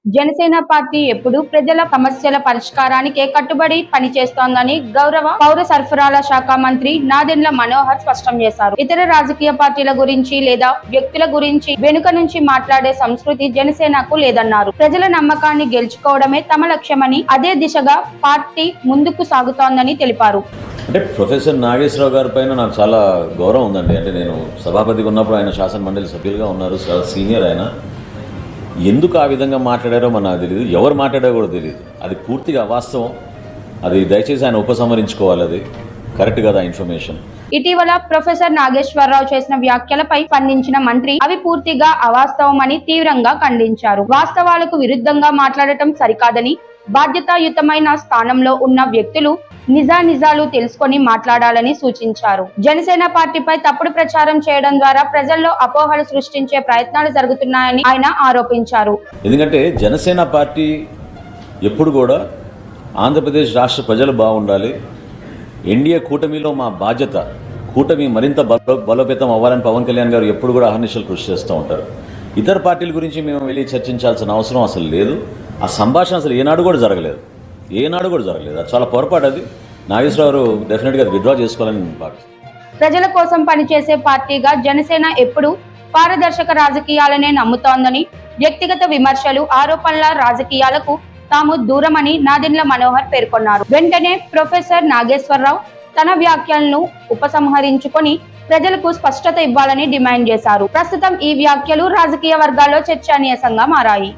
Janasena party ఎప్పుడూ ప్రజల సమస్యల పరిష్కారానికే కట్టుబడి పనిచేస్తోందని గౌరవ పౌర సరఫరాల శాఖ మంత్రి నాదెండ్ల మనోహర్ స్పష్టం చేశారు. ఇతర రాజకీయ పార్టీల గురించి లేదా వ్యక్తుల గురించి వెనుక నుంచి మాట్లాడే సంస్కృతి జనసేనకు లేదన్నారు. ప్రజల నమ్మకాన్ని గెలుచుకోవడమే తమ లక్ష్యమని, అదే దిశగా పార్టీ ముందుకు సాగుతోందని తెలిపారు. అంటే ప్రొఫెసర్ నాగేశ్వరరావు గారి పైన నాకు చాలా గౌరవం ఉందండి. అంటే నేను సభాపతిగా ఉన్నప్పుడు ఆయన శాసన మండలి సభ్యులుగా ఉన్నారు, చాలా సీనియర్ ఆయన. ఎందుకు ఆ విధంగా మాట్లాడారో నాకు తెలియదు, ఎవరు మాట్లాడారో కూడా తెలియదు. అది పూర్తిగా అవాస్తవం. అది దయచేసి ఆయన ఉపసంహరించుకోవాలి. అది కరెక్ట్ కదా ఇన్ఫర్మేషన్. ఇటీవల ప్రొఫెసర్ నాగేశ్వరరావు చేసిన వ్యాఖ్యలపై స్పందించిన మంత్రి అవి పూర్తిగా అవాస్తవమని తీవ్రంగా ఖండించారు. వాస్తవాలకు విరుద్ధంగా మాట్లాడటం సరికాదని, బాధ్యతాయుతమైన స్థానంలో ఉన్న వ్యక్తులు నిజానిజాలు తెలుసుకొని మాట్లాడాలని సూచించారు. జనసేన పార్టీపై తప్పుడు ప్రచారం చేయడం ద్వారా ప్రజల్లో అపోహలు సృష్టించే ప్రయత్నాలు జరుగుతున్నాయని ఆయన ఆరోపించారు. ఎందుకంటే జనసేన పార్టీ ఎప్పుడు కూడా ఆంధ్రప్రదేశ్ రాష్ట్ర ప్రజలు బాగుండాలి, ఎన్డీఏ కూటమిలో మా బాధ్యత, కూటమి మరింత బలోపేతం అవ్వాలని పవన్ కళ్యాణ్ గారు ఎప్పుడు కూడా అహర్నిశలు కృషి చేస్తూ ఉంటారు. ఇతర పార్టీల గురించి మేము వెళ్ళి చర్చించాల్సిన అవసరం అసలు లేదు. ఆ సంభాషణ అసలు ఏనాడు కూడా జరగలేదు. అది చాలా పొరపాటు. అది నాగేశ్వరరావు డెఫినెట్గా విత్డ్రా చేసుకోవాలని ప్రజల కోసం పనిచేసే పార్టీగా జనసేన ఎప్పుడూ పారదర్శక రాజకీయాలనే నమ్ముతోందని, వ్యక్తిగత విమర్శలు, ఆరోపణల రాజకీయాలకు తాము దూరమని నాదెండ్ల మనోహర్ పేర్కొన్నారు. వెంటనే ప్రొఫెసర్ నాగేశ్వరరావు తన వ్యాఖ్యలను ఉపసంహరించుకొని ప్రజలకు స్పష్టత ఇవ్వాలని డిమాండ్ చేశారు. ప్రస్తుతం ఈ వ్యాఖ్యలు రాజకీయ వర్గాల్లో చర్చనీయాంశంగా మారాయి.